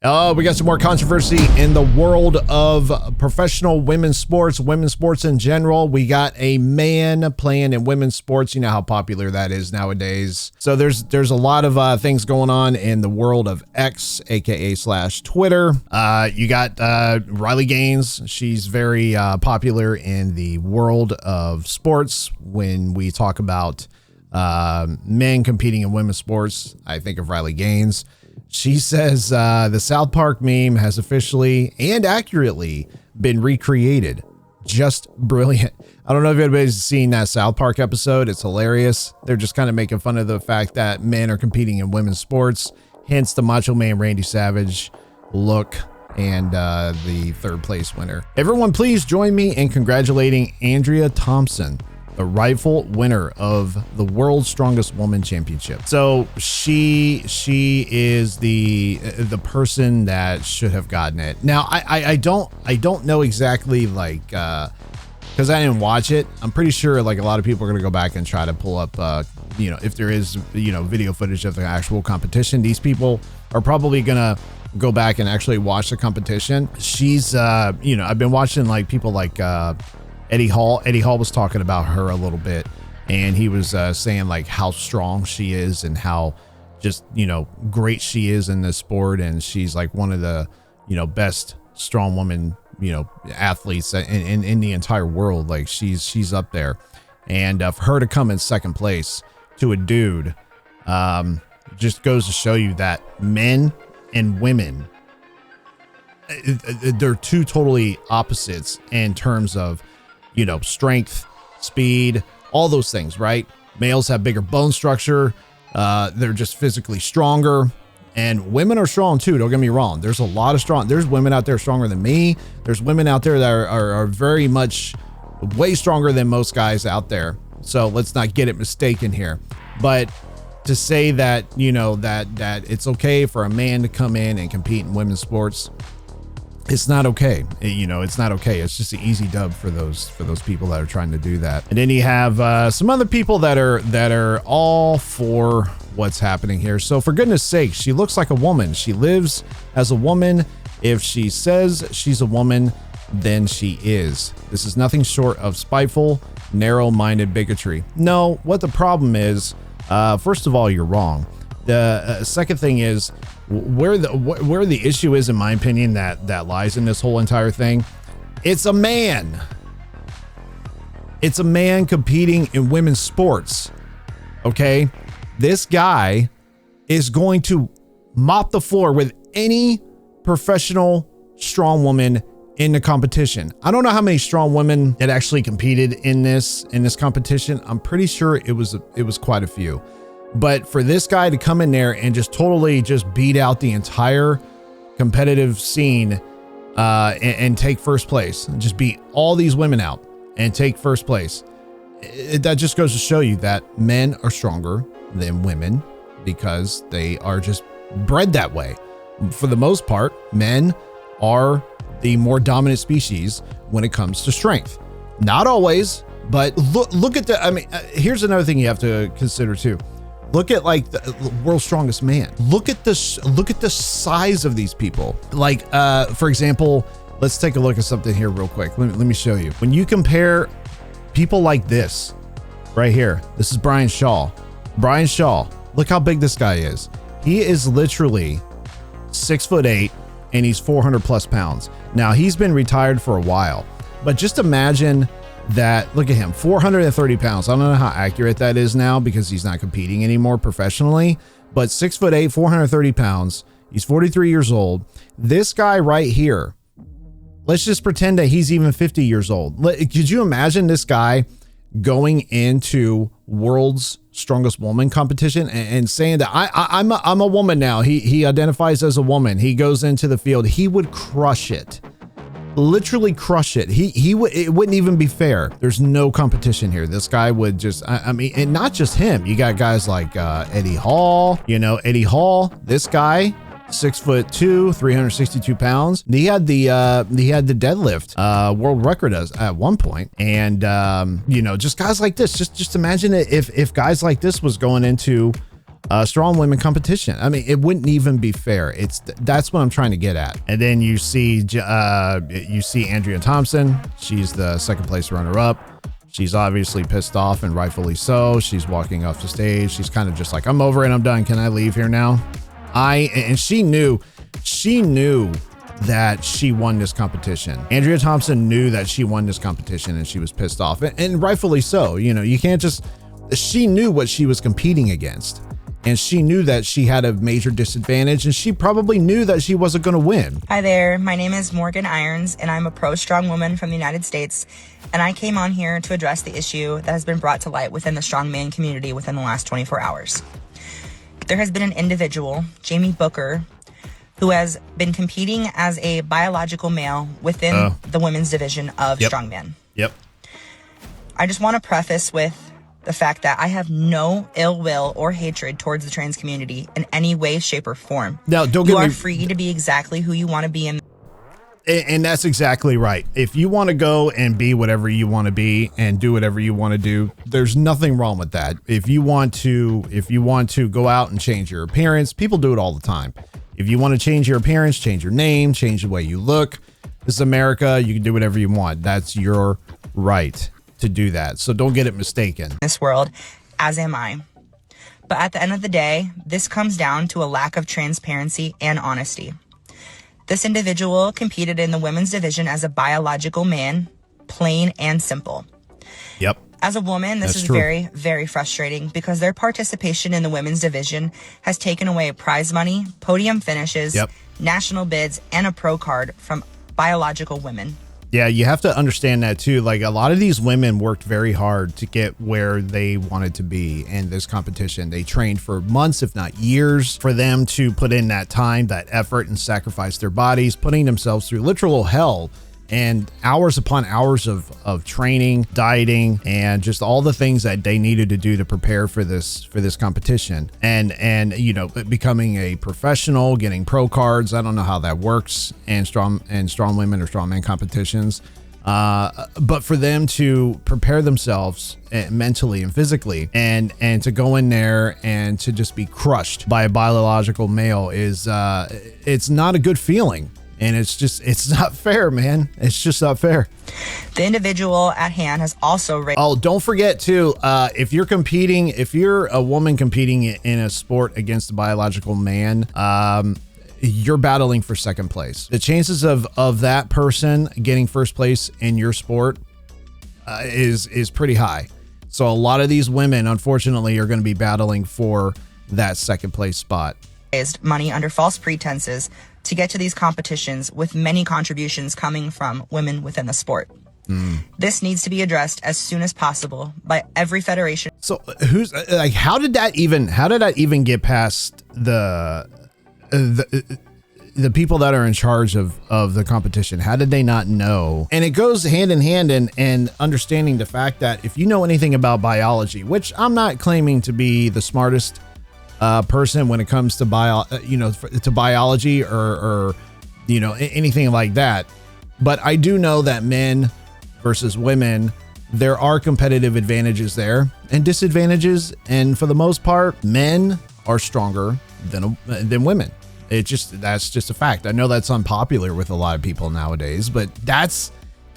Oh, we got some more controversy in the world of professional women's sports in general. We got a man playing in women's sports. You know how popular that is nowadays. So there's a lot of things going on in the world of X, aka / Twitter. You got Riley Gaines. She's very popular in the world of sports. When we talk about men competing in women's sports, I think of Riley Gaines. She says the South Park meme has officially and accurately been recreated. Just brilliant. I don't know if anybody's seen that South Park episode. It's hilarious. They're just kind of making fun of the fact that men are competing in women's sports, hence the Macho Man Randy Savage look and the third place winner. Everyone, please join me in congratulating Andrea Thompson, the rightful winner of the World's Strongest Woman Championship. So she is the person that should have gotten it. Now I don't know exactly, like because I didn't watch it. I'm pretty sure like a lot of people are gonna go back and try to pull up if there is video footage of the actual competition. These people are probably gonna go back and actually watch the competition. She's I've been watching like people like Eddie Hall. Eddie Hall was talking about her a little bit, and he was saying like how strong she is and how just great she is in this sport, and she's like one of the best strong woman athletes in the entire world. Like she's up there, and for her to come in second place to a dude just goes to show you that men and women, they're two totally opposites in terms of strength, speed, all those things, right? Males have bigger bone structure. They're just physically stronger, and women are strong too. Don't get me wrong. There's a lot of there's women out there stronger than me. There's women out there that are very much way stronger than most guys out there. So let's not get it mistaken here. But to say that, that it's okay for a man to come in and compete in women's sports, it's not okay. It's not okay. It's just an easy dub for those people that are trying to do that. And then you have some other people that are all for what's happening here. So for goodness sake, she looks like a woman. She lives as a woman. If she says she's a woman, then she is. This is nothing short of spiteful, narrow-minded bigotry. No, what the problem is, first of all, you're wrong. The second thing is, where the issue is, in my opinion, that lies in this whole entire thing. It's a man. It's a man competing in women's sports. Okay, this guy is going to mop the floor with any professional strong woman in the competition. I don't know how many strong women that actually competed in this competition. I'm pretty sure it was quite a few. But for this guy to come in there and just totally just beat out the entire competitive scene and take first place, and just beat all these women out and take first place, that just goes to show you that men are stronger than women because they are just bred that way. For the most part, men are the more dominant species when it comes to strength. Not always, but look at here's another thing you have to consider too. Look at like the world's strongest man. Look at the size of these people. Like, for example, let's take a look at something here real quick. Let me show you. When you compare people like this right here, this is Brian Shaw. Brian Shaw, look how big this guy is. He is literally 6'8" and he's 400 plus pounds. Now he's been retired for a while, but just imagine that. Look at him, 430 pounds. I don't know how accurate that is now because he's not competing anymore professionally, but 6'8", 430 pounds. He's 43 years old. This guy right here, let's just pretend that he's even 50 years old. Could you imagine this guy going into World's Strongest Woman competition and saying that I'm a woman now? He identifies as a woman. He goes into the field. He would crush it. Literally crush it. It wouldn't even be fair. There's no competition here. This guy would just, I mean, and not just him. You got guys like Eddie Hall. Eddie Hall. This guy, 6'2", 362 pounds. He had the deadlift world record at one point. And just guys like this. Just imagine if guys like this was going into strong women competition. I mean, it wouldn't even be fair. That's what I'm trying to get at. And then you see Andrea Thompson. She's the second place runner up. She's obviously pissed off, and rightfully so. She's walking off the stage. She's kind of just like, I'm over it. I'm done. Can I leave here now? And she knew that she won this competition. Andrea Thompson knew that she won this competition, and she was pissed off, and rightfully so. You know, you can't just, she knew what she was competing against, and she knew that she had a major disadvantage, and she probably knew that she wasn't going to win. Hi there, my name is Morgan Irons, and I'm a pro-strong woman from the United States, and I came on here to address the issue that has been brought to light within the strongman community within the last 24 hours. There has been an individual, Jamie Booker, who has been competing as a biological male within the women's division of strongman. Yep. I just want to preface with the fact that I have no ill will or hatred towards the trans community in any way, shape, or form. Now, don't get me... You are free to be exactly who you want to be. And that's exactly right. If you want to go and be whatever you want to be and do whatever you want to do, there's nothing wrong with that. If you want to go out and change your appearance, people do it all the time. If you want to change your appearance, change your name, change the way you look, this is America. You can do whatever you want. That's your right to do that. So don't get it mistaken. This world, as am I. But at the end of the day, this comes down to a lack of transparency and honesty. This individual competed in the women's division as a biological man, plain and simple. Yep. As a woman, this is very, very frustrating because their participation in the women's division has taken away prize money, podium finishes, national bids, and a pro card from biological women. Yeah, you have to understand that too. Like, a lot of these women worked very hard to get where they wanted to be in this competition. They trained for months, if not years, for them to put in that time, that effort, and sacrifice their bodies, putting themselves through literal hell and hours upon hours of training, dieting, and just all the things that they needed to do to prepare for this competition. And you know, becoming a professional, getting pro cards. I don't know how that works in strong women or strongman competitions. But for them to prepare themselves mentally and physically and to go in there and to just be crushed by a biological male is it's not a good feeling. And it's not fair, man. It's just not fair. The individual at hand has also raised... Oh, don't forget too, if you're a woman competing in a sport against a biological man, you're battling for second place. The chances of that person getting first place in your sport is pretty high. So a lot of these women, unfortunately, are going to be battling for that second place spot. Money under false pretenses to get to these competitions, with many contributions coming from women within the sport. This needs to be addressed as soon as possible by every federation. So how did that even get past the people that are in charge of the competition? How did they not know? And it goes hand in hand in understanding the fact that if you know anything about biology, which I'm not claiming to be the smartest person when it comes to biology or anything like that, but I do know that men versus women, there are competitive advantages there and disadvantages, and for the most part, men are stronger than women. That's just a fact. I know that's unpopular with a lot of people nowadays, but that's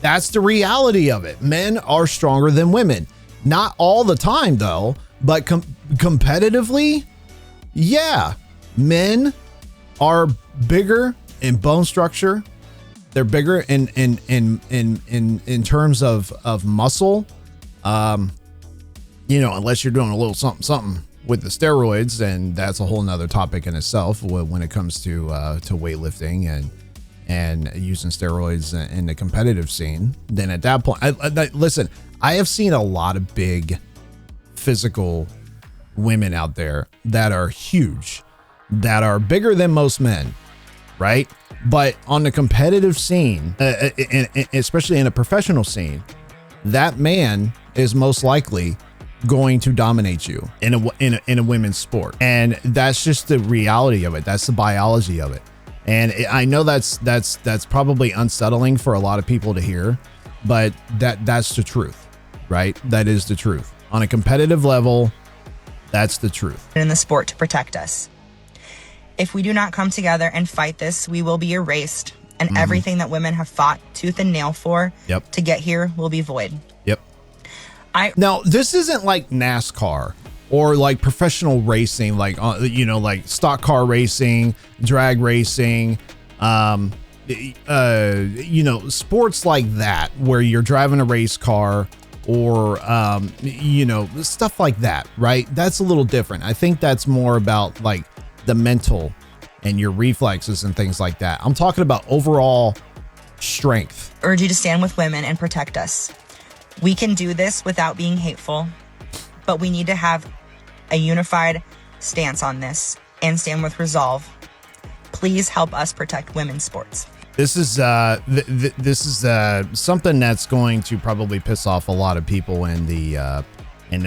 the reality of it. Men are stronger than women. Not all the time though, but competitively, yeah, men are bigger in bone structure. They're bigger in terms of muscle. Unless you're doing a little something with the steroids, and that's a whole nother topic in itself when it comes to weightlifting and using steroids in the competitive scene. Then at that point, listen, I have seen a lot of big physical women out there that are huge, that are bigger than most men, right? But on the competitive scene, especially in a professional scene, that man is most likely going to dominate you in a women's sport. And that's just the reality of it. That's the biology of it. And I know that's probably unsettling for a lot of people to hear, but that's the truth, right? That is the truth. On a competitive level, That's the truth. In the sport to protect us. If we do not come together and fight this, we will be erased, and everything that women have fought tooth and nail for to get here will be void. Yep. Now, this isn't like NASCAR or like professional racing, like, like stock car racing, drag racing, sports like that, where you're driving a race car or, stuff like that, right? That's a little different. I think that's more about like the mental and your reflexes and things like that. I'm talking about overall strength. Urge you to stand with women and protect us. We can do this without being hateful, but we need to have a unified stance on this and stand with resolve. Please help us protect women's sports. This is something that's going to probably piss off a lot of people in the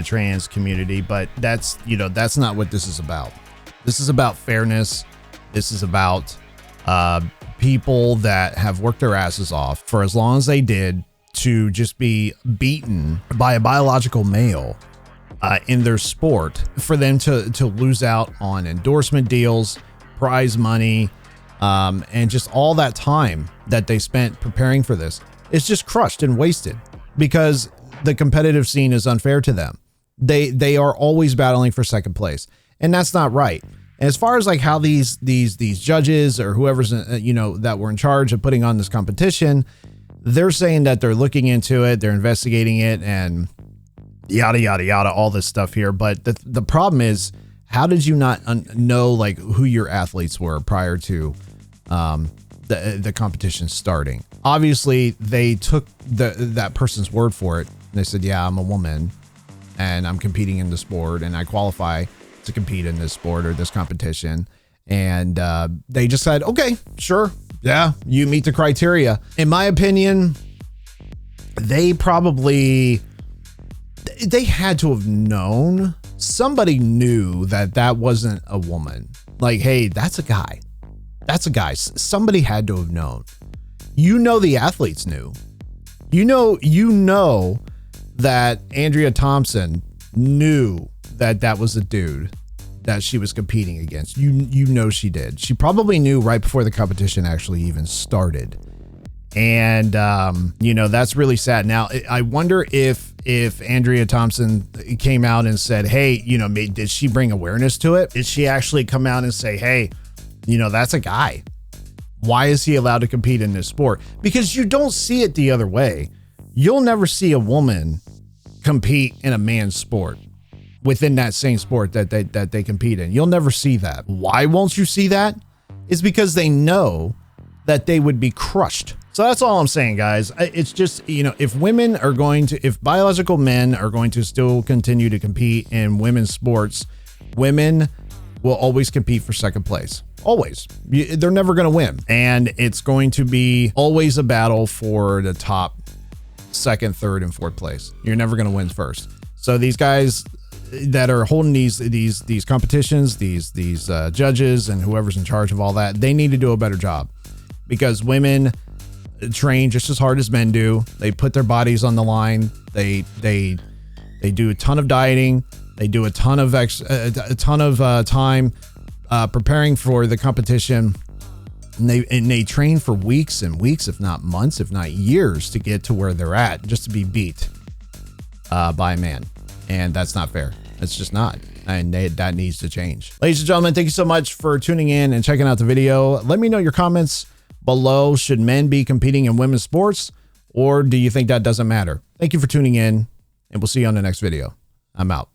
trans community, but that's not what this is about. This is about fairness. This is about people that have worked their asses off for as long as they did to just be beaten by a biological male in their sport, for them to lose out on endorsement deals, prize money, and just all that time that they spent preparing for this. It's just crushed and wasted because the competitive scene is unfair to them. They are always battling for second place, and that's not right. And as far as like how these judges or whoever's that were in charge of putting on this competition, they're saying that they're looking into it, they're investigating it, and yada yada yada, all this stuff here. But the problem is, how did you not know like who your athletes were prior to the competition starting? Obviously, they took that person's word for it. And they said, "Yeah, I'm a woman, and I'm competing in the sport, and I qualify to compete in this sport or this competition." And they just said, "Okay, sure, yeah, you meet the criteria." In my opinion, they had to have known. Somebody knew that wasn't a woman. Like, hey, that's a guy. That's a guy. Somebody had to have known. The athletes knew. You know that Andrea Thompson knew that was a dude that she was competing against. She did. She probably knew right before the competition actually even started. And, that's really sad. Now, I wonder if Andrea Thompson came out and said, hey, did she bring awareness to it? Did she actually come out and say, hey, that's a guy. Why is he allowed to compete in this sport? Because you don't see it the other way. You'll never see a woman compete in a man's sport within that same sport that they compete in. You'll never see that. Why won't you see that? It's because they know that they would be crushed. So that's all I'm saying, guys. It's just, if biological men are going to still continue to compete in women's sports, women will always compete for second place. Always. They're never going to win. And it's going to be always a battle for the top second, third, and fourth place. You're never going to win first. So these guys that are holding these competitions, these judges and whoever's in charge of all that, they need to do a better job, because women train just as hard as men do. They put their bodies on the line. They do a ton of dieting. They do a ton of time preparing for the competition. And they train for weeks and weeks, if not months, if not years, to get to where they're at, just to be beat by a man. And that's not fair. It's just not. And that needs to change. Ladies and gentlemen, thank you so much for tuning in and checking out the video. Let me know your comments below. Should men be competing in women's sports, or do you think that doesn't matter? Thank you for tuning in, and we'll see you on the next video. I'm out.